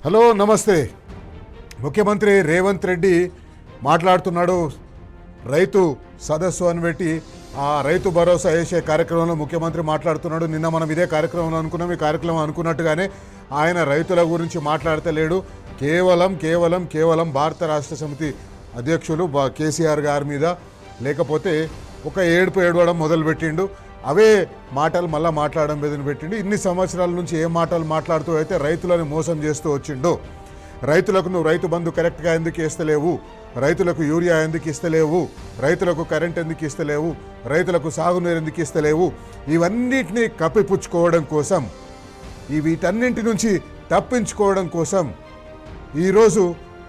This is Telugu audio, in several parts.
హలో నమస్తే. ముఖ్యమంత్రి రేవంత్ రెడ్డి మాట్లాడుతున్నాడు. రైతు సదస్సు అని పెట్టి ఆ రైతు భరోసా వేసే కార్యక్రమంలో ముఖ్యమంత్రి మాట్లాడుతున్నాడు. నిన్న మనం ఇదే కార్యక్రమంలో అనుకున్నాం. ఈ కార్యక్రమం అనుకున్నట్టుగానే ఆయన రైతుల గురించి మాట్లాడతలేడు. కేవలం భారత రాష్ట్ర సమితి అధ్యక్షులు కేసీఆర్ గారి మీద లేకపోతే ఒక ఏడవడం మొదలుపెట్టిండు. అవే మాటలు మళ్ళీ మాట్లాడడం మీదని పెట్టిండు. ఇన్ని సంవత్సరాల నుంచి ఏ మాటలు మాట్లాడుతూ అయితే రైతులను మోసం చేస్తూ వచ్చిండు. రైతులకు నువ్వు రైతు బంధు కరెక్ట్గా ఎందుకు ఇస్తలేవు, రైతులకు యూరియా ఎందుకు ఇస్తలేవు, రైతులకు కరెంట్ ఎందుకు ఇస్తలేవు, రైతులకు సాగునీరు ఎందుకు ఇస్తలేవు, ఇవన్నిటినీ కప్పిపుచ్చుకోవడం కోసం, వీటన్నింటి నుంచి తప్పించుకోవడం కోసం ఈరోజు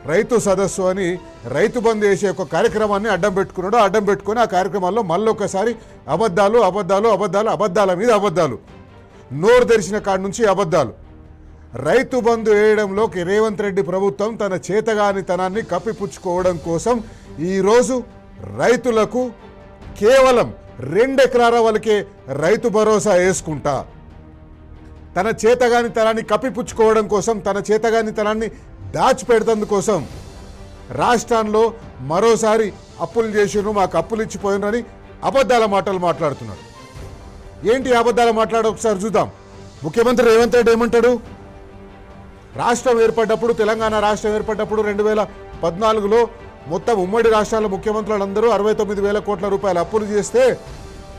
రైతు సదస్సు అని రైతు బంధు వేసే ఒక కార్యక్రమాన్ని అడ్డం పెట్టుకున్నాడు. అడ్డం పెట్టుకుని ఆ కార్యక్రమాల్లో మళ్ళొకసారి అబద్ధాల మీద అబద్ధాలు, నోరు తెరిచిన కాడి నుంచి అబద్ధాలు. రైతు బంధు వేయడంలో రేవంత్ రెడ్డి ప్రభుత్వం తన చేతగానితనాన్ని కప్పిపుచ్చుకోవడం కోసం ఈరోజు రైతులకు కేవలం 2 ఎకరాల వరకే రైతు భరోసా వేసుకుంటా తన చేతగానితనాన్ని కప్పిపుచ్చుకోవడం కోసం, తన చేతగానితనాన్ని దాచిపెడతందుకోసం రాష్ట్రంలో మరోసారి అప్పులు చేసిను, మాకు అప్పులు ఇచ్చిపోయినని అబద్ధాల మాటలు మాట్లాడుతున్నాడు. ఏంటి అబద్ధాలు మాట్లాడో ఒకసారి చూద్దాం. ముఖ్యమంత్రి రేవంత్ రెడ్డి ఏమంటాడు? రాష్ట్రం ఏర్పడ్డప్పుడు, తెలంగాణ రాష్ట్రం ఏర్పడ్డప్పుడు 2014లో మొత్తం ఉమ్మడి రాష్ట్రాల ముఖ్యమంత్రులందరూ 69,000 కోట్ల రూపాయల అప్పులు చేస్తే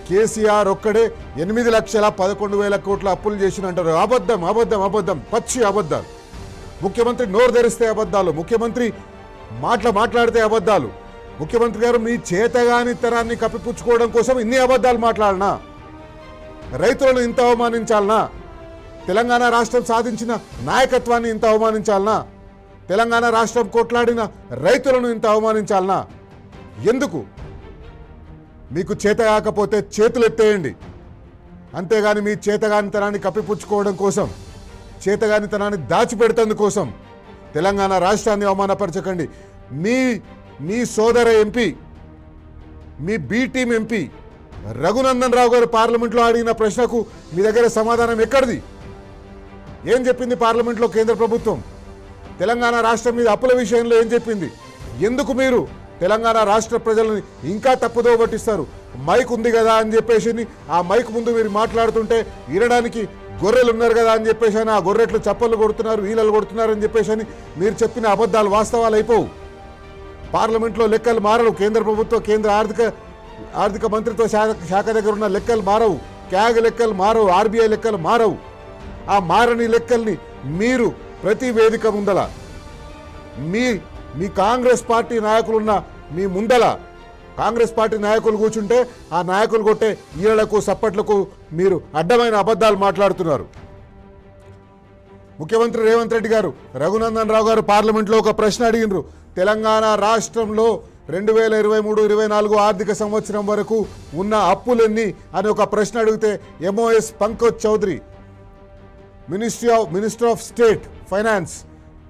కేసీఆర్ ఒక్కడే 8,11,000 కోట్ల అప్పులు చేసినంటారు. అబద్ధం, పచ్చి అబద్ధాలు. ముఖ్యమంత్రి నోరు తెరిస్తే అబద్ధాలు, ముఖ్యమంత్రి మాట్లాడితే అబద్ధాలు. ముఖ్యమంత్రి గారు మీ చేతగానితనాన్ని కప్పిపుచ్చుకోవడం కోసం ఇన్ని అబద్ధాలు మాట్లాడనా? రైతులను ఇంత అవమానించాలనా? తెలంగాణ రాష్ట్రం సాధించిన నాయకత్వాన్ని ఇంత అవమానించాలనా? తెలంగాణ రాష్ట్రం కొట్లాడిన రైతులను ఇంత అవమానించాలనా? ఎందుకు? మీకు చేత కాకపోతే చేతులు ఎత్తేయండి. అంతేగాని మీ చేతగానితనాన్ని కప్పిపుచ్చుకోవడం కోసం, చేతగానితనాన్ని దాచిపెడతందుకోసం తెలంగాణ రాష్ట్రాన్ని అవమానపరచకండి. మీ సోదర ఎంపీ, మీ B team MP Raghunandan Rao గారు పార్లమెంట్లో అడిగిన ప్రశ్నకు మీ దగ్గర సమాధానం ఎక్కడిది? ఏం చెప్పింది పార్లమెంట్లో కేంద్ర ప్రభుత్వం? తెలంగాణ రాష్ట్రం మీద అప్పుల విషయంలో ఏం చెప్పింది? ఎందుకు మీరు తెలంగాణ రాష్ట్ర ప్రజలను ఇంకా తప్పుదో పట్టిస్తారు? మైక్ ఉంది కదా అని చెప్పేసి ఆ మైక్ ముందు మీరు మాట్లాడుతుంటే వినడానికి గొర్రెలు ఉన్నారు కదా అని చెప్పేసి ఆ గొర్రెట్లు చప్పళ్ళు కొడుతున్నారు, ఈలలు కొడుతున్నారు అని చెప్పేసి మీరు చెప్పిన అబద్ధాలు వాస్తవాలు అయిపోవు. పార్లమెంట్లో లెక్కలు మారవు. కేంద్ర ప్రభుత్వం, కేంద్ర ఆర్థిక మంత్రిత్వ శాఖ దగ్గర ఉన్న లెక్కలు మారవు. క్యాగ్ లెక్కలు మారవు, ఆర్బీఐ లెక్కలు మారవు. ఆ మారని లెక్కల్ని మీరు ప్రతి వేదిక ముందల మీ కాంగ్రెస్ పార్టీ నాయకులున్న మీ ముందల కాంగ్రెస్ పార్టీ నాయకులు కూర్చుంటే ఆ నాయకులు కొట్టే ఈలలకు సప్పట్లకు మీరు అడ్డమైన అబద్ధాలు మాట్లాడుతున్నారు. ముఖ్యమంత్రి రేవంత్ రెడ్డి గారు రఘునందన్ రావు గారు పార్లమెంట్లో ఒక ప్రశ్న అడిగినారు. తెలంగాణ రాష్ట్రంలో 2023-24 ఆర్థిక సంవత్సరం వరకు ఉన్న అప్పులెన్ని అని ఒక ప్రశ్న అడిగితే MOS Pankaj Chaudhary, minister of state finance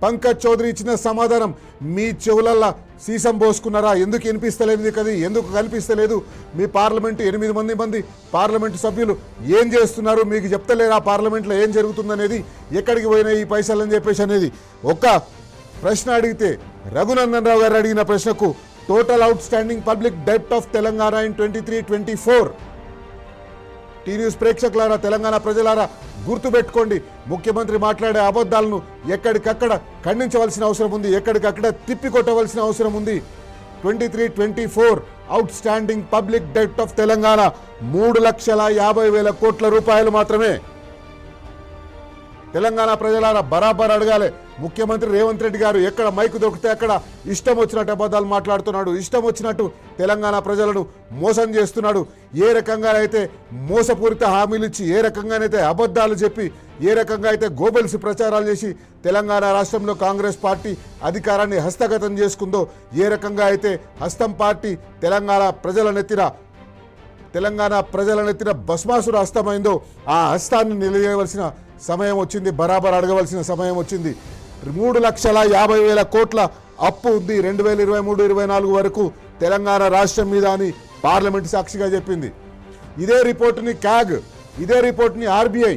Pankaj Chaudhary ఇచ్చిన సమాధానం, మీ చెవులల్లా సీసం పోసుకున్నారా? ఎందుకు వినిపిస్తలేదు కదా? ఎందుకు కనిపిస్తలేదు? మీ పార్లమెంటు 8 మంది పార్లమెంటు సభ్యులు ఏం చేస్తున్నారు? మీకు చెప్తలేరా పార్లమెంట్లో ఏం జరుగుతుందనేది? ఎక్కడికి పోయినా ఈ పైసలు అని చెప్పేసి అనేది ఒక్క ప్రశ్న అడిగితే రఘునందన్ రావు గారు అడిగిన ప్రశ్నకు టోటల్ అవుట్ స్టాండింగ్ పబ్లిక్ డెబ్ట్ of Telangana in 23-24. T news ప్రేక్షకులారా, తెలంగాణ ప్రజలారా గుర్తుపెట్టుకోండి. ముఖ్యమంత్రి మాట్లాడే అబద్ధాలను ఎక్కడికక్కడ ఖండించవలసిన అవసరం ఉంది, ఎక్కడికక్కడ తిప్పికొట్టవలసిన అవసరం ఉంది. 23-24 అవుట్ స్టాండింగ్ పబ్లిక్ డెబ్ట్ ఆఫ్ తెలంగాణ 3,50,000 కోట్ల రూపాయలు మాత్రమే. తెలంగాణ ప్రజలారా బరాబర్ అడగాలి. ముఖ్యమంత్రి రేవంత్ రెడ్డి గారు ఎక్కడ మైకు దొరికితే అక్కడ ఇష్టం వచ్చినట్టు అబద్ధాలు మాట్లాడుతున్నాడు, ఇష్టం వచ్చినట్టు తెలంగాణ ప్రజలను మోసం చేస్తున్నాడు. ఏ రకంగా అయితే మోసపూరిత హామీలు ఇచ్చి, ఏ రకంగానైతే అబద్ధాలు చెప్పి, ఏ రకంగా అయితే గోబెల్సి ప్రచారాలు చేసి తెలంగాణ రాష్ట్రంలో కాంగ్రెస్ పార్టీ అధికారాన్ని హస్తగతం చేసుకుందో, ఏ రకంగా అయితే హస్తం పార్టీ తెలంగాణ ప్రజల నెత్తిన భస్మాసుర హస్తమైందో ఆ హస్తాన్ని నిలవేయవలసిన సమయం వచ్చింది, బరాబర్ అడగవలసిన సమయం వచ్చింది. 3,50,000 కోట్ల అప్పు ఉంది 2023-24 వరకు తెలంగాణ రాష్ట్రం మీద అని పార్లమెంట్ సాక్షిగా చెప్పింది. ఇదే రిపోర్టుని క్యాగ్, ఇదే రిపోర్ట్ని ఆర్బీఐ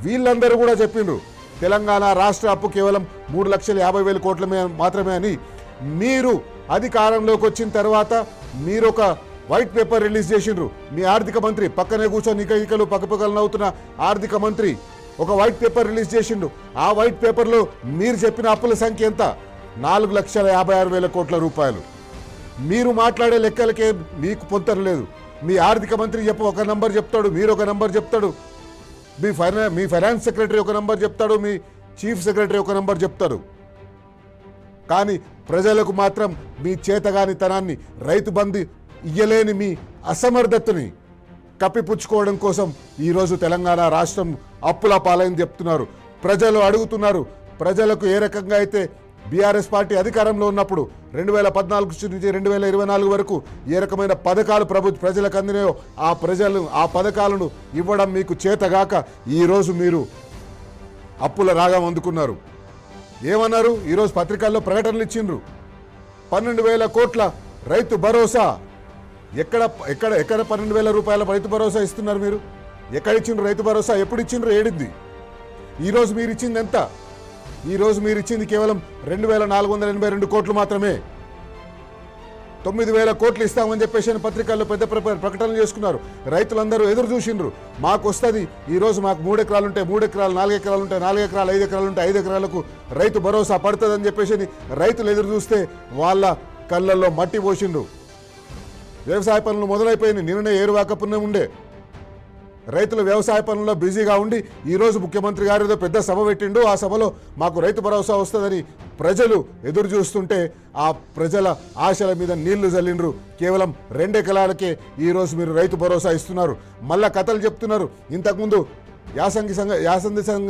వీళ్ళందరూ కూడా చెప్పిండ్రు. తెలంగాణ రాష్ట్ర అప్పు కేవలం 3,50,000 కోట్ల మాత్రమే అని మీరు అధికారంలోకి వచ్చిన తర్వాత మీరు ఒక వైట్ పేపర్ రిలీజ్ చేసిండ్రు. మీ ఆర్థిక మంత్రి పక్కనే కూర్చొని ఇకలు పక్కపక్కలు నవ్వుతున్న ఆర్థిక మంత్రి ఒక వైట్ పేపర్ రిలీజ్ చేసిండు. ఆ వైట్ పేపర్లో మీరు చెప్పిన అప్పుల సంఖ్య ఎంత? 4,56,000 కోట్ల రూపాయలు. మీరు మాట్లాడే లెక్కలకే మీకు పొంతరలేదు. మీ ఆర్థిక మంత్రి ఒక నంబర్ చెప్తాడు, మీరు ఒక నంబర్ చెప్తాడు, మీ ఫైనాన్స్ సెక్రటరీ ఒక నంబర్ చెప్తాడు, మీ చీఫ్ సెక్రటరీ ఒక నంబర్ చెప్తారు. కానీ ప్రజలకు మాత్రం మీ చేతగానితనాన్ని, రైతు బంధు ఇయ్యలేని మీ అసమర్థతని కప్పిపుచ్చుకోవడం కోసం ఈరోజు తెలంగాణ రాష్ట్రం అప్పుల పాలైంది చెప్తున్నారు. ప్రజలు అడుగుతున్నారు. ప్రజలకు ఏ రకంగా అయితే బీఆర్ఎస్ పార్టీ అధికారంలో ఉన్నప్పుడు 2014 నుంచి 2024 వరకు ఏ రకమైన పథకాలు ప్రజలకు అందినాయో ఆ పథకాలను ఇవ్వడం మీకు చేతగాక ఈరోజు మీరు అప్పుల రాగం అందుకున్నారు. ఏమన్నారు? ఈరోజు పత్రికల్లో ప్రకటనలు ఇచ్చిండ్రు. 12,000 కోట్ల రైతు భరోసా. ఎక్కడ 12,000 రూపాయల రైతు భరోసా ఇస్తున్నారు మీరు? ఎక్కడ ఇచ్చిండ్రు రైతు భరోసా? ఎప్పుడు ఇచ్చిండ్రు? ఏడింది? ఈరోజు మీరు ఇచ్చింది ఎంత? ఈరోజు మీరు ఇచ్చింది కేవలం 2,482 కోట్లు మాత్రమే. 9,000 కోట్లు ఇస్తామని చెప్పేసి పత్రికల్లో పెద్ద ప్రకటనలు చేసుకున్నారు. రైతులందరూ ఎదురు చూసిండ్రు. మాకు వస్తుంది, ఈరోజు మాకు 3 ఎకరాలు ఉంటే 3 ఎకరాలు, 4 ఎకరాలు ఉంటే 4 ఎకరాలు, 5 ఎకరాలు ఉంటే 5 ఎకరాలకు రైతు భరోసా పడుతుందని చెప్పేసి రైతులు ఎదురు చూస్తే వాళ్ళ కళ్ళల్లో మట్టి పోసిండ్రు. వ్యవసాయ పనులు మొదలైపోయినాయి. నిన్ననే ఏరువాక పుణ్యం ఉండే. రైతులు వ్యవసాయ పనుల్లో బిజీగా ఉండి ఈరోజు ముఖ్యమంత్రి గారు ఏదో పెద్ద సభ పెట్టిండు. ఆ సభలో మాకు రైతు భరోసా వస్తుందని ప్రజలు ఎదురు చూస్తుంటే ఆ ప్రజల ఆశల మీద నీళ్లు జల్లిండ్రు. కేవలం 2 ఎకరాలకే ఈరోజు మీరు రైతు భరోసా ఇస్తున్నారు. మళ్ళా కథలు చెప్తున్నారు. ఇంతకుముందు యాసంగి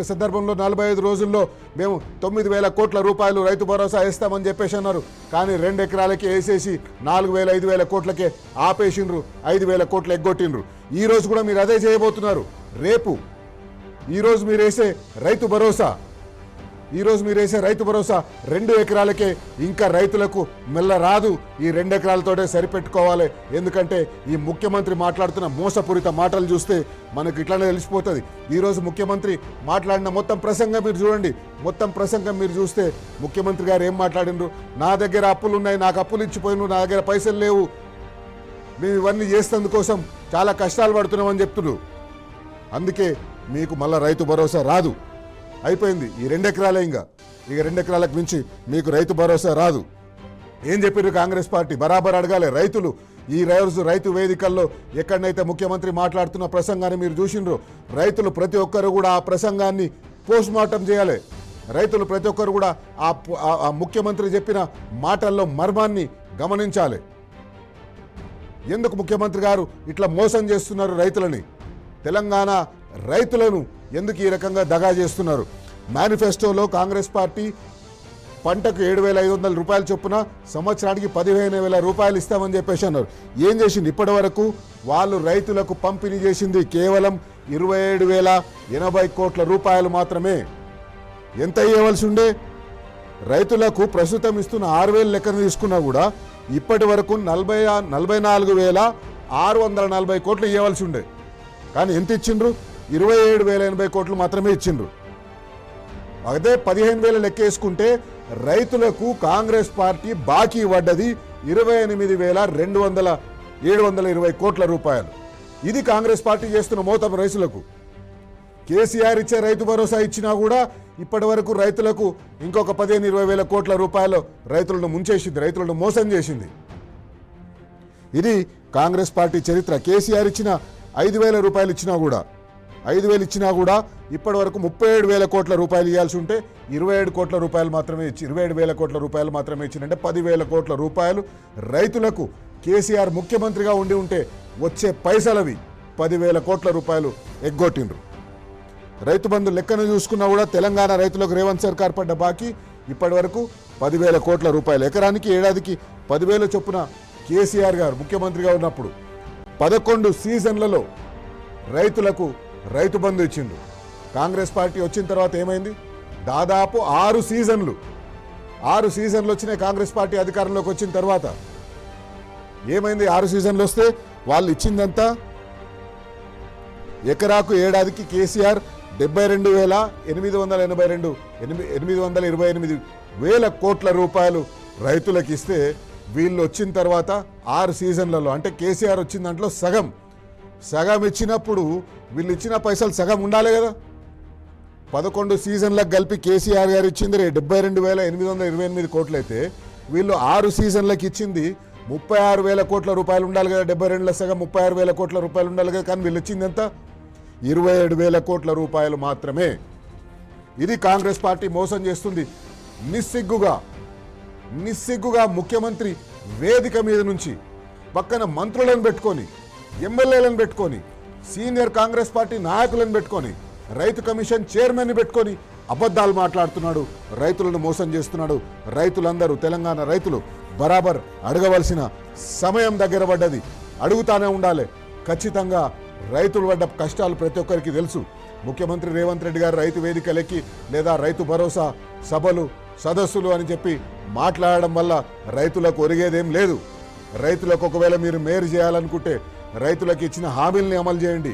సందర్భంలో 45 రోజుల్లో మేము 9,000 కోట్ల రూపాయలు రైతు భరోసా వేస్తామని చెప్పేసి అన్నారు. కానీ 2 ఎకరాలకే వేసేసి 4,000, 5,000 కోట్లకే ఆపేసిండ్రు. 5,000 కోట్లు ఎగ్గొట్టిండ్రు. ఈరోజు కూడా మీరు అదే చేయబోతున్నారు. రేపు ఈరోజు మీరు వేసే రైతు భరోసా 2 ఎకరాలకే ఇంకా రైతులకు మెల్ల రాదు. ఈ 2 ఎకరాలతోటే సరిపెట్టుకోవాలి. ఎందుకంటే ఈ ముఖ్యమంత్రి మాట్లాడుతున్న మోసపూరిత మాటలు చూస్తే మనకు ఇట్లానే తెలిసిపోతుంది. ఈరోజు ముఖ్యమంత్రి మాట్లాడిన మొత్తం ప్రసంగం మీరు చూడండి. మొత్తం ప్రసంగం మీరు చూస్తే ముఖ్యమంత్రి గారు ఏం మాట్లాడినరు? నా దగ్గర అప్పులు ఉన్నాయి, నాకు అప్పులు ఇచ్చిపోయిను, నా దగ్గర పైసలు లేవు, మేము ఇవన్నీ చేసేందుకోసం చాలా కష్టాలు పడుతున్నామని చెప్తున్నారు. అందుకే మీకు మళ్ళీ రైతు భరోసా రాదు. అయిపోయింది. ఈ 2 ఎకరాలే. ఇక 2 ఎకరాలకు మించి మీకు రైతు భరోసా రాదు. ఏం చెప్పారు కాంగ్రెస్ పార్టీ? బరాబర్ అడగాలి. రైతులు ఈ రోజు రైతు వేదికల్లో ఎక్కడైతే ముఖ్యమంత్రి మాట్లాడుతున్న ప్రసంగాన్ని మీరు చూసిండ్రో రైతులు ప్రతి ఒక్కరు కూడా ఆ ప్రసంగాన్ని పోస్ట్ మార్టం చేయాలి. రైతులు ప్రతి ఒక్కరు కూడా ఆ ముఖ్యమంత్రి చెప్పిన మాటల్లో మర్మాన్ని గమనించాలి. ఎందుకు ముఖ్యమంత్రి గారు ఇట్లా మోసం చేస్తున్నారు రైతులని? తెలంగాణ రైతులను ఎందుకు ఈ రకంగా దగా చేస్తున్నారు? మేనిఫెస్టోలో కాంగ్రెస్ పార్టీ పంటకు 7,500 రూపాయల చొప్పున సంవత్సరానికి 15,000 రూపాయలు ఇస్తామని చెప్పేసి అన్నారు. ఏం చేసింది? ఇప్పటి వరకు వాళ్ళు రైతులకు పంపిణీ చేసింది కేవలం 27,080 కోట్ల రూపాయలు మాత్రమే. ఎంత ఇవ్వవలసి ఉండే? రైతులకు ప్రస్తుతం ఇస్తున్న 6,000 లెక్కను తీసుకున్నా కూడా ఇప్పటి వరకు 44,640 కోట్లు ఇవ్వవలసి ఉండే. కానీ ఎంత ఇచ్చిండ్రు? 27,080 కోట్లు మాత్రమే ఇచ్చిండ్రు. అదే 15,000 లెక్కేసుకుంటే రైతులకు కాంగ్రెస్ పార్టీ బాకీ పడ్డది 28,720 కోట్ల రూపాయలు. ఇది కాంగ్రెస్ పార్టీ చేస్తున్న మోతం రైతులకు. కేసీఆర్ ఇచ్చే రైతు భరోసా ఇచ్చినా కూడా ఇప్పటి వరకు రైతులకు ఇంకొక 15,000-20,000 కోట్ల రూపాయలు రైతులను ముంచేసింది, రైతులను మోసం చేసింది. ఇది కాంగ్రెస్ పార్టీ చరిత్ర. కేసీఆర్ ఇచ్చిన 5,000 రూపాయలు ఇచ్చినా కూడా 5,000 ఇచ్చినా కూడా ఇప్పటి వరకు 37,000 కోట్ల రూపాయలు ఇవ్వాల్సి ఉంటే 27 కోట్ల రూపాయలు మాత్రమే ఇచ్చి 27,000 కోట్ల రూపాయలు మాత్రమే ఇచ్చిందంటే 10,000 కోట్ల రూపాయలు రైతులకు కేసీఆర్ ముఖ్యమంత్రిగా ఉండి ఉంటే వచ్చే పైసలవి 10,000 కోట్ల రూపాయలు ఎగ్గొట్టిండ్రు. రైతు బంధు లెక్కను చూసుకున్నా కూడా తెలంగాణ రైతులకు రేవంత్ సర్కార్ పడ్డ బాకీ ఇప్పటి వరకు 10,000 కోట్ల రూపాయలు. ఎకరానికి ఏడాదికి 10,000 చొప్పున కేసీఆర్ గారు ముఖ్యమంత్రిగా ఉన్నప్పుడు 11 సీజన్లలో రైతులకు రైతు బంధు ఇచ్చిండు. కాంగ్రెస్ పార్టీ వచ్చిన తర్వాత ఏమైంది? దాదాపు 6 సీజన్లు వచ్చినాయి కాంగ్రెస్ పార్టీ అధికారంలోకి వచ్చిన తర్వాత. ఏమైంది? 6 సీజన్లు వస్తే వాళ్ళు ఇచ్చిందంతా ఎకరాకు ఏడాదికి కేసీఆర్ 72,828 కోట్ల రూపాయలు రైతులకు ఇస్తే వీళ్ళు వచ్చిన తర్వాత 6 సీజన్లలో అంటే కేసీఆర్ వచ్చిన దాంట్లో సగం ఇచ్చినప్పుడు వీళ్ళు ఇచ్చిన పైసలు సగం ఉండాలి కదా. 11 సీజన్లకు కలిపి కేసీఆర్ గారు ఇచ్చింది 72,828 కోట్లు అయితే వీళ్ళు 6 సీజన్లకు ఇచ్చింది 36,000 కోట్ల రూపాయలు ఉండాలి కదా. 72లో సగం 36,000 కోట్ల రూపాయలు ఉండాలి కదా. కానీ వీళ్ళు ఇచ్చింది ఎంత? 27,000 కోట్ల రూపాయలు మాత్రమే. ఇది కాంగ్రెస్ పార్టీ మోసం చేస్తుంది. నిస్సిగ్గుగా ముఖ్యమంత్రి వేదిక మీద నుంచి పక్కన మంత్రులను పెట్టుకొని, ఎమ్మెల్యేలను పెట్టుకొని, సీనియర్ కాంగ్రెస్ పార్టీ నాయకులను పెట్టుకొని, రైతు కమిషన్ చైర్మన్ని పెట్టుకొని అబద్ధాలు మాట్లాడుతున్నాడు, రైతులను మోసం చేస్తున్నాడు. రైతులందరూ, తెలంగాణ రైతులు బరాబర్ అడగవలసిన సమయం దగ్గర పడ్డది. అడుగుతానే ఉండాలి. ఖచ్చితంగా రైతులు పడ్డ కష్టాలు ప్రతి ఒక్కరికి తెలుసు. ముఖ్యమంత్రి రేవంత్ రెడ్డి గారు రైతు వేదికలెక్కి లేదా రైతు భరోసా సభలు, సదస్సులు అని చెప్పి మాట్లాడడం వల్ల రైతులకు ఒరిగేదేం లేదు. రైతులకు ఒకవేళ మీరు మేలు చేయాలనుకుంటే రైతులకు ఇచ్చిన హామీలని అమలు చేయండి.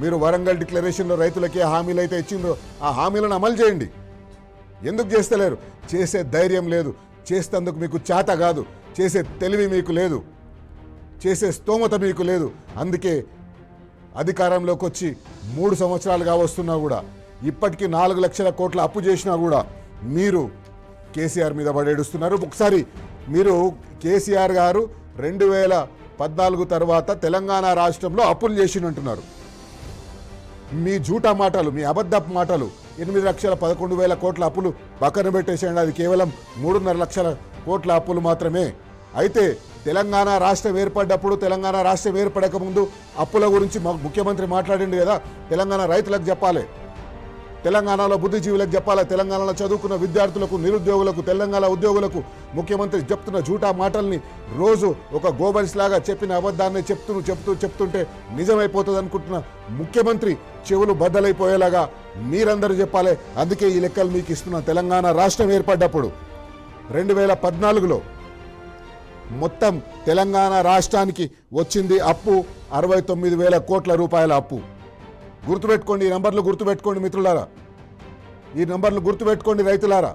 మీరు వరంగల్ డిక్లరేషన్లో రైతులకి ఏ హామీలు అయితే ఇచ్చిందో ఆ హామీలను అమలు చేయండి. ఎందుకు చేస్తలేరు? చేసే ధైర్యం లేదు, చేసేందుకు మీకు చేత కాదు, చేసే తెలివి మీకు లేదు, చేసే స్తోమత మీకు లేదు. అందుకే అధికారంలోకి వచ్చి 3 సంవత్సరాలుగా వస్తున్నా కూడా ఇప్పటికీ 4 లక్షల కోట్ల అప్పు చేసినా కూడా మీరు కేసీఆర్ మీద పడేడుస్తున్నారు. ఒకసారి మీరు కేసీఆర్ గారు 2014 తర్వాత తెలంగాణ రాష్ట్రంలో అప్పులు చేసినంటున్నారు. మీ జూటా మాటలు, మీ అబద్ధపు మాటలు 8,11,000 కోట్ల అప్పులు పక్కన పెట్టేసేయండి. అది కేవలం 3.5 లక్షల కోట్ల అప్పులు మాత్రమే. అయితే తెలంగాణ రాష్ట్రం ఏర్పడ్డప్పుడు, తెలంగాణ రాష్ట్రం ఏర్పడక ముందు అప్పుల గురించి ముఖ్యమంత్రి మాట్లాడిండు కదా. తెలంగాణ రైతులకు చెప్పాలి, తెలంగాణలో బుద్ధిజీవులకు చెప్పాలి, తెలంగాణలో చదువుకున్న విద్యార్థులకు, నిరుద్యోగులకు, తెలంగాణ ఉద్యోగులకు ముఖ్యమంత్రి చెప్తున్న జూటా మాటల్ని రోజు ఒక గోబల్స్ లాగా చెప్పిన అబద్ధాన్ని చెప్తుంటే నిజమైపోతుంది అనుకుంటున్న ముఖ్యమంత్రి చెవులు బద్దలైపోయేలాగా మీరందరూ చెప్పాలి. అందుకే ఈ లెక్కలు మీకు ఇస్తున్న. తెలంగాణ రాష్ట్రం ఏర్పడ్డప్పుడు 2014లో మొత్తం తెలంగాణ రాష్ట్రానికి వచ్చింది అప్పు 69,000 కోట్ల రూపాయల అప్పు. గుర్తుపెట్టుకోండి, ఈ నంబర్లు గుర్తుపెట్టుకోండి మిత్రులారా, ఈ నంబర్లు గుర్తుపెట్టుకోండి రైతులారా.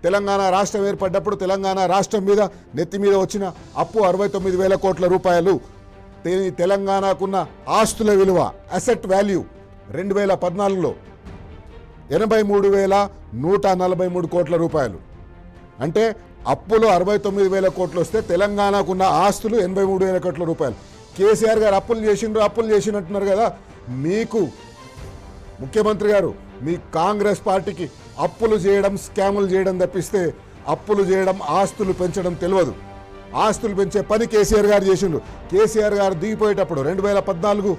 తెలంగాణ రాష్ట్రం ఏర్పడ్డప్పుడు తెలంగాణ రాష్ట్రం మీద నెత్తి మీద వచ్చిన అప్పు 69,000 కోట్ల రూపాయలు. తెలంగాణకున్న ఆస్తుల విలువ, అసెట్ వాల్యూ 2014లో 83,143 కోట్ల రూపాయలు. అంటే అప్పులు 69,000 కోట్లు వస్తే తెలంగాణకున్న ఆస్తులు 83,000 కోట్ల రూపాయలు. కేసీఆర్ గారు అప్పులు చేసినట్టున్నారు కదా. మీకు ముఖ్యమంత్రి గారు, మీ కాంగ్రెస్ పార్టీకి అప్పులు చేయడం, స్కాములు చేయడం తప్పిస్తే అప్పులు చేయడం, ఆస్తులు పెంచడం తెలియదు. ఆస్తులు పెంచే పని కేసీఆర్ గారు చేసిండు. కేసీఆర్ గారు దిగిపోయేటప్పుడు 2014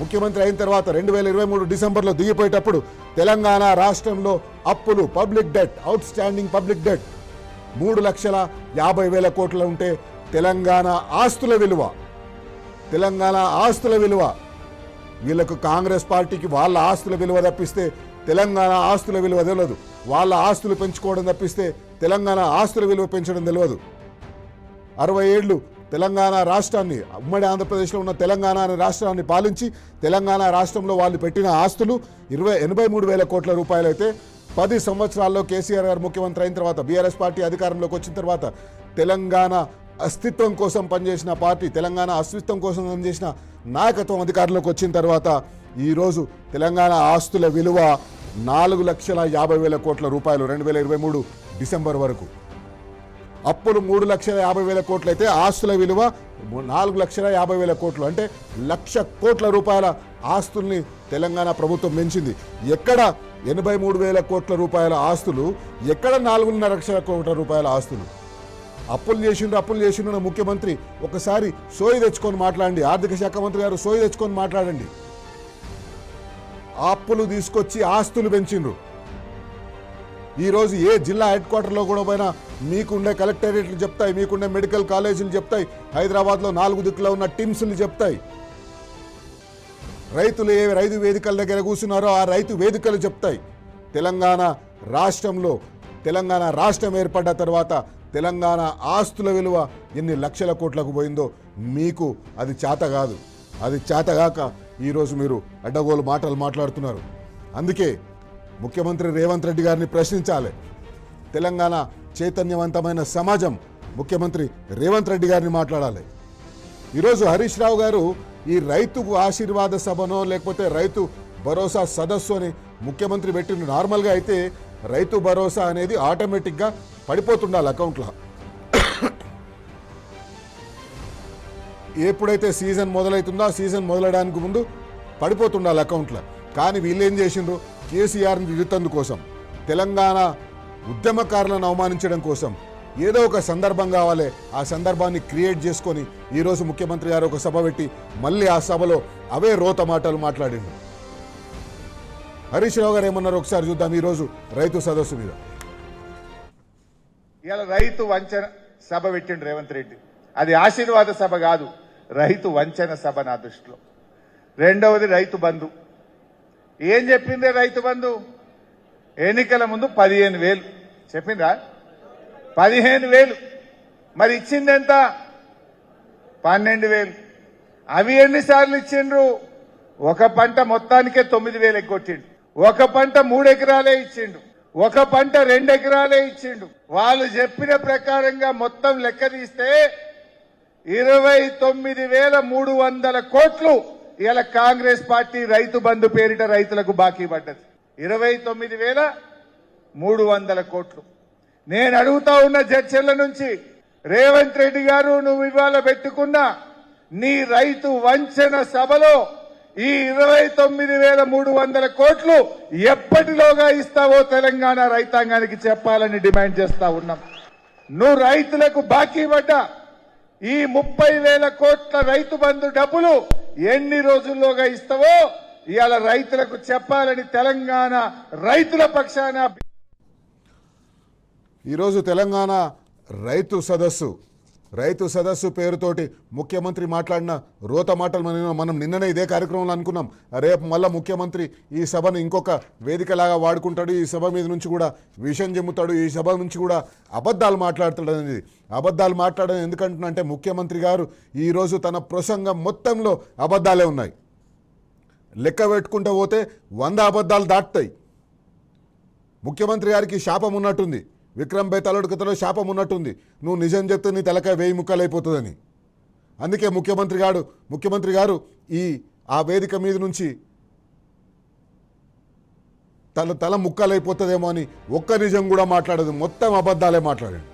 ముఖ్యమంత్రి అయిన తర్వాత 2023 డిసెంబర్లో దిగిపోయేటప్పుడు తెలంగాణ రాష్ట్రంలో అప్పులు, public debt, out standing public debt 3,50,000 కోట్లు ఉంటే తెలంగాణ ఆస్తుల విలువ వీళ్ళకు కాంగ్రెస్ పార్టీకి వాళ్ళ ఆస్తుల విలువ తప్పిస్తే తెలంగాణ ఆస్తుల విలువ తెలియదు. వాళ్ళ ఆస్తులు పెంచుకోవడం తప్పిస్తే తెలంగాణ ఆస్తుల విలువ పెంచడం తెలియదు. 60 ఏళ్ళు తెలంగాణ రాష్ట్రాన్ని, ఉమ్మడి ఆంధ్రప్రదేశ్లో ఉన్న తెలంగాణ అనే రాష్ట్రాన్ని పాలించి తెలంగాణ రాష్ట్రంలో వాళ్ళు పెట్టిన ఆస్తులు 83,000 కోట్ల రూపాయలు అయితే 10 సంవత్సరాల్లో కేసీఆర్ గారు ముఖ్యమంత్రి అయిన తర్వాత, బీఆర్ఎస్ పార్టీ అధికారంలోకి వచ్చిన తర్వాత తెలంగాణ అస్తిత్వం కోసం పనిచేసిన పార్టీ, తెలంగాణ అస్తిత్వం కోసం పనిచేసిన నాయకత్వం అధికారంలోకి వచ్చిన తర్వాత ఈరోజు తెలంగాణ ఆస్తుల విలువ 4,50,000 కోట్ల రూపాయలు. 2023 డిసెంబర్ వరకు అప్పులు 3,50,000 కోట్లు అయితే ఆస్తుల విలువ 4,50,000 కోట్లు. అంటే 1,00,000 కోట్ల రూపాయల ఆస్తుల్ని తెలంగాణ ప్రభుత్వం పెంచింది. ఎక్కడ 83,000 కోట్ల రూపాయల ఆస్తులు, ఎక్కడ 4,5 లక్షల కోట్ల రూపాయల ఆస్తులు? అప్పులు చేసిండ్రు ముఖ్యమంత్రి ఒకసారి సోయి తెచ్చుకొని మాట్లాడండి. ఆర్థిక శాఖ మంత్రి గారు సోయి తెచ్చుకొని మాట్లాడండి. అప్పులు తీసుకొచ్చి ఆస్తులు పెంచిండ్రు. ఈరోజు ఏ జిల్లా హెడ్ క్వార్టర్లో కూడా పోయినా మీకుండే కలెక్టరేట్లు చెప్తాయి, మీకుండే మెడికల్ కాలేజీలు చెప్తాయి, హైదరాబాద్లో 4 దిక్కులో ఉన్న టీమ్స్లు చెప్తాయి. రైతులు ఏ రైతు వేదికల దగ్గర కూర్చున్నారో ఆ రైతు వేదికలు చెప్తాయి. తెలంగాణ రాష్ట్రం ఏర్పడ్డ తర్వాత తెలంగాణ ఆస్తుల విలువ ఎన్ని లక్షల కోట్లకు పోయిందో మీకు అది చేత కాదు. అది చేతగాక ఈరోజు మీరు అడ్డగోలు మాటలు మాట్లాడుతున్నారు. అందుకే ముఖ్యమంత్రి రేవంత్ రెడ్డి గారిని ప్రశ్నించాలి. తెలంగాణ చైతన్యవంతమైన సమాజం ముఖ్యమంత్రి రేవంత్ రెడ్డి గారిని మాట్లాడాలి. ఈరోజు హరీష్ రావు గారు ఈ రైతు ఆశీర్వాద సభనో లేకపోతే రైతు భరోసా సదస్సు అని ముఖ్యమంత్రి పెట్టిన. నార్మల్గా అయితే రైతు భరోసా అనేది ఆటోమేటిక్గా పడిపోతుండాలి అకౌంట్లో. ఎప్పుడైతే సీజన్ మొదలవుతుందో ఆ సీజన్ మొదలడానికి ముందు పడిపోతుండాలి అకౌంట్లో. కానీ వీళ్ళు ఏం చేసిండ్రు, కేసీఆర్ని తిరుగుతందు కోసం, తెలంగాణ ఉద్యమకారులను అవమానించడం కోసం ఏదో ఒక సందర్భం కావాలి. ఆ సందర్భాన్ని క్రియేట్ చేసుకొని ఈరోజు ముఖ్యమంత్రి గారు ఒక సభ పెట్టి మళ్ళీ ఆ సభలో అవే రోత మాటలు మాట్లాడిండు. హరీష్ రావు గారు ఏమన్నారు ఒకసారి చూద్దాం. ఈరోజు రైతు సదస్సు మీద ఇలా రైతు వంచన సభ పెట్టిండు రేవంత్ రెడ్డి. అది ఆశీర్వాద సభ కాదు, రైతు వంచన సభ నా దృష్టిలో. రెండవది రైతు బంధు. ఏం చెప్పిందే రైతు బంధు? ఎన్నికల ముందు 15,000 చెప్పిందా? 15,000. మరి ఇచ్చింది ఎంత? 12,000. అవి ఎన్నిసార్లు ఇచ్చిండ్రు? ఒక పంట మొత్తానికే 9,000 ఎగ్గొట్టిండు. ఒక పంట 3 ఎకరాలే ఇచ్చిండు. ఒక పంట 2 ఎకరాలే ఇచ్చిండు. వాళ్ళు చెప్పిన ప్రకారంగా మొత్తం లెక్క తీస్తే 29,300 కోట్లు ఇలా కాంగ్రెస్ పార్టీ రైతు బంధు పేరిట రైతులకు బాకీ పడ్డది. 29,300 కోట్లు. నేను అడుగుతా ఉన్న జడ్చర్ల నుంచి, రేవంత్ రెడ్డి గారు, నువ్వు ఇవాళ పెట్టుకున్న నీ రైతు వంచన సభలో ఈ 29,300 కోట్లు ఎప్పటిలోగా ఇస్తావో తెలంగాణ రైతాంగానికి చెప్పాలని డిమాండ్ చేస్తా ఉన్నాం. నువ్వు రైతులకు బాకీ పడ్డ ఈ 30,000 కోట్ల రైతు బంధు డబ్బులు ఎన్ని రోజుల్లోగా ఇస్తావో ఇవాళ రైతులకు చెప్పాలని తెలంగాణ రైతుల పక్షాన. ఈరోజు తెలంగాణ రైతు సదస్సు పేరుతోటి ముఖ్యమంత్రి మాట్లాడిన రోత మాటలు మనం నిన్ననే ఇదే కార్యక్రమంలో అనుకున్నాం. రేపు మళ్ళీ ముఖ్యమంత్రి ఈ సభను ఇంకొక వేదికలాగా వాడుకుంటాడు, ఈ సభ మీద నుంచి కూడా విషం చెమ్ముతాడు, ఈ సభ నుంచి కూడా అబద్ధాలు మాట్లాడతాడు అనేది. అబద్ధాలు మాట్లాడడం ఎందుకంటున్నంటే ముఖ్యమంత్రి గారు ఈరోజు తన ప్రసంగం మొత్తంలో అబద్ధాలే ఉన్నాయి. లెక్క పెట్టుకుంటూ పోతే 100 అబద్ధాలు దాటుతాయి. ముఖ్యమంత్రి గారికి శాపం ఉన్నట్టుంది, విక్రమ్ బేతాళుడి కథలో శాపం ఉన్నట్టుంది, నువ్వు నిజం చెప్తే నీ తలకాయ 1000 ముక్కలైపోతుందని. అందుకే ముఖ్యమంత్రి గారు ఆ వేదిక మీద నుంచి తల ముక్కలైపోతుందేమో అని ఒక్క నిజం కూడా మాట్లాడదు, మొత్తం అబద్ధాలే మాట్లాడాడు.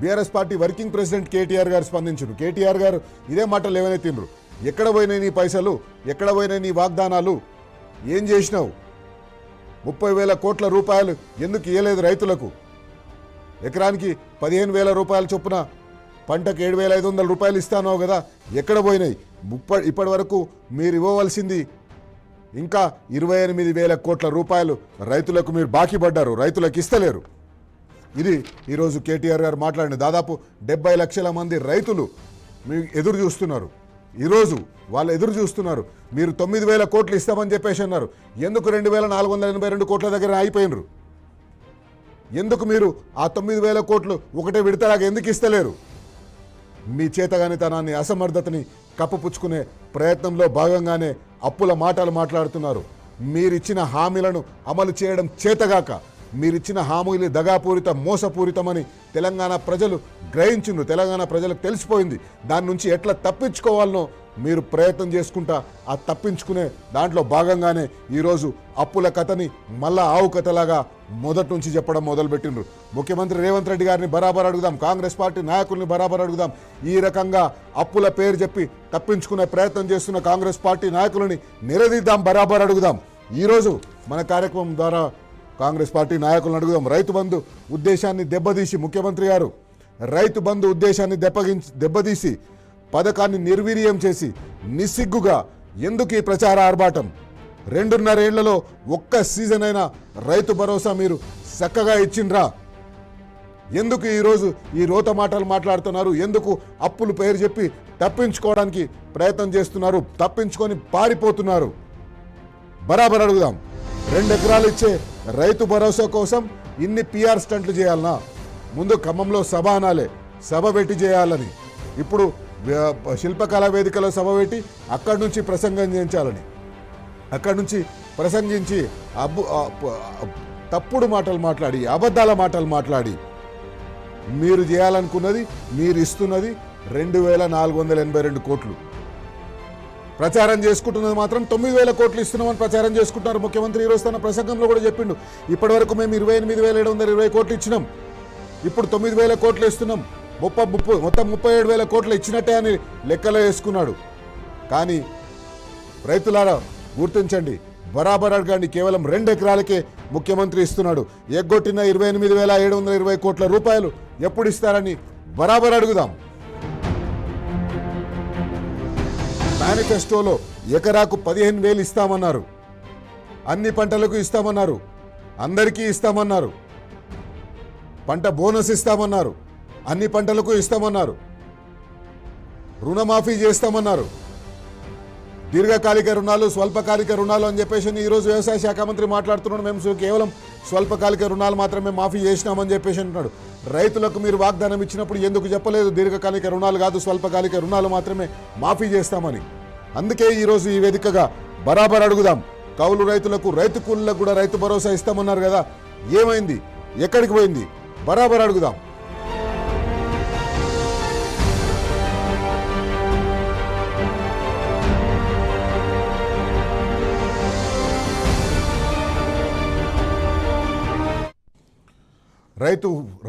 BRS party working president KTR గారు స్పందించారు. కేటీఆర్ గారు ఇదే మాటలు ఏమైనా తిండ్రు, ఎక్కడ పోయినాయి నీ పైసలు, ఎక్కడ పోయినాయి నీ వాగ్దానాలు, ఏం చేసినావు, 30,000 కోట్ల రూపాయలు ఎందుకు ఇవ్వలేదు రైతులకు, ఎకరానికి 15,000 రూపాయల చొప్పున పంటకు 7,500 రూపాయలు ఇస్తానో కదా, ఎక్కడ పోయినాయి? ఇప్పటి వరకు మీరు ఇవ్వవలసింది ఇంకా 28,000 కోట్ల రూపాయలు రైతులకు మీరు బాకీ పడ్డారు, రైతులకు ఇస్తలేరు. ఇది ఈరోజు కేటీఆర్ గారు మాట్లాడిన. దాదాపు 70 లక్షల మంది రైతులు మీకు ఎదురు చూస్తున్నారు. ఈరోజు వాళ్ళు ఎదురు చూస్తున్నారు. మీరు 9,000 కోట్లు ఇస్తామని చెప్పేసి అన్నారు. ఎందుకు 2,482 కోట్ల దగ్గర అయిపోయినరు? ఎందుకు మీరు ఆ 9,000 కోట్లు ఒకటే విడతలాగా ఎందుకు ఇస్తలేరు? మీ చేతగానితనాన్ని, అసమర్థతని కప్పుపుచ్చుకునే ప్రయత్నంలో భాగంగానే అప్పుల మాటలు మాట్లాడుతున్నారు. మీరిచ్చిన హామీలను అమలు చేయడం చేతగాక, మీరిచ్చిన హామీలు దగాపూరిత, మోసపూరితమని తెలంగాణ ప్రజలు గ్రహించిండ్రు. తెలంగాణ ప్రజలకు తెలిసిపోయింది. దాని నుంచి ఎట్లా తప్పించుకోవాలనో మీరు ప్రయత్నం చేసుకుంటా ఆ తప్పించుకునే దాంట్లో భాగంగానే ఈరోజు అప్పుల కథని మళ్ళా ఆవు కథలాగా మొదటి నుంచి చెప్పడం మొదలుపెట్టిండ్రు. ముఖ్యమంత్రి రేవంత్ రెడ్డి గారిని బరాబర్ అడుగుదాం, కాంగ్రెస్ పార్టీ నాయకుల్ని బరాబర్ అడుగుదాం. ఈ రకంగా అప్పుల పేరు చెప్పి తప్పించుకునే ప్రయత్నం చేస్తున్న కాంగ్రెస్ పార్టీ నాయకులని నిలదీద్దాం, బరాబర్ అడుగుదాం. ఈరోజు మన కార్యక్రమం ద్వారా కాంగ్రెస్ పార్టీ నాయకులను అడుగుదాం. రైతు బంధు ఉద్దేశాన్ని దెబ్బతీసి ముఖ్యమంత్రి గారు రైతు బంధు ఉద్దేశాన్ని దెబ్బతీసి పథకాన్ని నిర్వీర్యం చేసి నిస్సిగ్గుగా ఎందుకు ఈ ప్రచార ఆర్భాటం? 2.5 ఏళ్లలో ఒక్క సీజన్ అయినా రైతు భరోసా మీరు చక్కగా ఇచ్చిండ్రా? ఎందుకు ఈరోజు ఈ రోత మాటలు మాట్లాడుతున్నారు? ఎందుకు అప్పులు పేరు చెప్పి తప్పించుకోవడానికి ప్రయత్నం చేస్తున్నారు? తప్పించుకొని పారిపోతున్నారు. బరాబర్ అడుగుదాం. 2 ఎకరాలు ఇచ్చే రైతు భరోసా కోసం ఇన్ని పిఆర్ స్టంట్లు చేయాలనా? ముందు ఖమ్మంలో సభ అనాలే, సభ పెట్టి చేయాలని. ఇప్పుడు శిల్పకళా వేదికలో సభ పెట్టి అక్కడి నుంచి ప్రసంగం చేయించాలని, అక్కడి నుంచి ప్రసంగించి తప్పుడు మాటలు మాట్లాడి అబద్ధాల మాటలు మాట్లాడి మీరు చేయాలనుకున్నది, మీరు ఇస్తున్నది 2,482 కోట్లు, ప్రచారం చేసుకుంటున్నది మాత్రం 9,000 కోట్లు ఇస్తున్నామని ప్రచారం చేసుకుంటున్నారు. ముఖ్యమంత్రి ఈరోజు తన ప్రసంగంలో కూడా చెప్పిండు, ఇప్పటివరకు మేము 28,720 కోట్లు ఇచ్చినాం, ఇప్పుడు 9,000 కోట్లు ఇస్తున్నాం, మొత్తం 37,000 కోట్లు ఇచ్చినట్టే అని లెక్కలో వేసుకున్నాడు. కానీ రైతులారా గుర్తించండి, బరాబర్ అడగండి, కేవలం 2 ఎకరాలకే ముఖ్యమంత్రి ఇస్తున్నాడు. ఎగ్గొట్టిన 28,720 కోట్ల రూపాయలు ఎప్పుడు ఇస్తారని బరాబర్ అడుగుదాం. మేనిఫెస్టోలో ఎకరాకు 15,000 ఇస్తామన్నారు, అన్ని పంటలకు ఇస్తామన్నారు, అందరికీ ఇస్తామన్నారు, పంట బోనస్ ఇస్తామన్నారు, అన్ని పంటలకు ఇస్తామన్నారు, రుణమాఫీ చేస్తామన్నారు, దీర్ఘకాలిక రుణాలు, స్వల్పకాలిక రుణాలు అని చెప్పేసి ఈరోజు వ్యవసాయ శాఖ మంత్రి మాట్లాడుతున్నాడు. మేము కేవలం స్వల్పకాలిక రుణాలు మాత్రమే మాఫీ చేసినామని చెప్పేసి అంటున్నాడు. రైతులకు మీరు వాగ్దానం ఇచ్చినప్పుడు ఎందుకు చెప్పలేదు దీర్ఘకాలిక రుణాలు కాదు స్వల్పకాలిక రుణాలు మాత్రమే మాఫీ చేస్తామని? అందుకే ఈరోజు ఈ వేదికగా బరాబర్ అడుగుదాం, కౌలు రైతులకు, రైతు కూలీలకు కూడా రైతు భరోసా ఇస్తామన్నారు కదా, ఏమైంది, ఎక్కడికి పోయింది? బరాబర్ అడుగుదాం.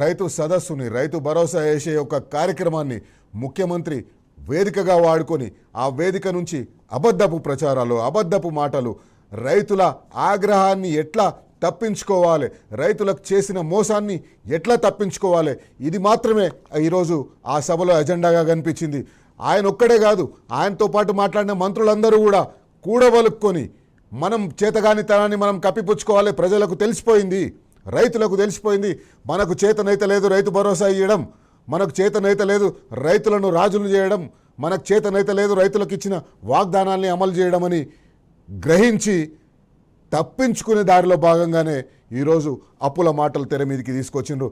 రైతు సదస్సుని, రైతు భరోసా వేసే ఒక కార్యక్రమాన్ని ముఖ్యమంత్రి వేదికగా వాడుకొని ఆ వేదిక నుంచి అబద్ధపు ప్రచారాలు, అబద్ధపు మాటలు, రైతుల ఆగ్రహాన్ని ఎట్లా తప్పించుకోవాలి, రైతులకు చేసిన మోసాన్ని ఎట్లా తప్పించుకోవాలి, ఇది మాత్రమే ఈరోజు ఆ సభలో ఎజెండాగా కనిపించింది. ఆయన ఒక్కడే కాదు, ఆయనతో పాటు మాట్లాడిన మంత్రులందరూ కూడా కూడబలుక్కొని మనం చేతగానితనాన్ని మనం కప్పిపుచ్చుకోవాలి, ప్రజలకు తెలిసిపోయింది, రైతులకు తెలిసిపోయింది, మనకు చేతనైతే లేదు రైతు భరోసా ఇవ్వడం, మనకు చేతనైతే లేదు రైతులను రాజులు చేయడం, మనకు చేతనైతే లేదు రైతులకు ఇచ్చిన వాగ్దానాల్ని అమలు చేయడం అని గ్రహించి తప్పించుకునే దారిలో భాగంగానే ఈరోజు అప్పుల మాటలు తెర మీదకి తీసుకొచ్చిండ్రు.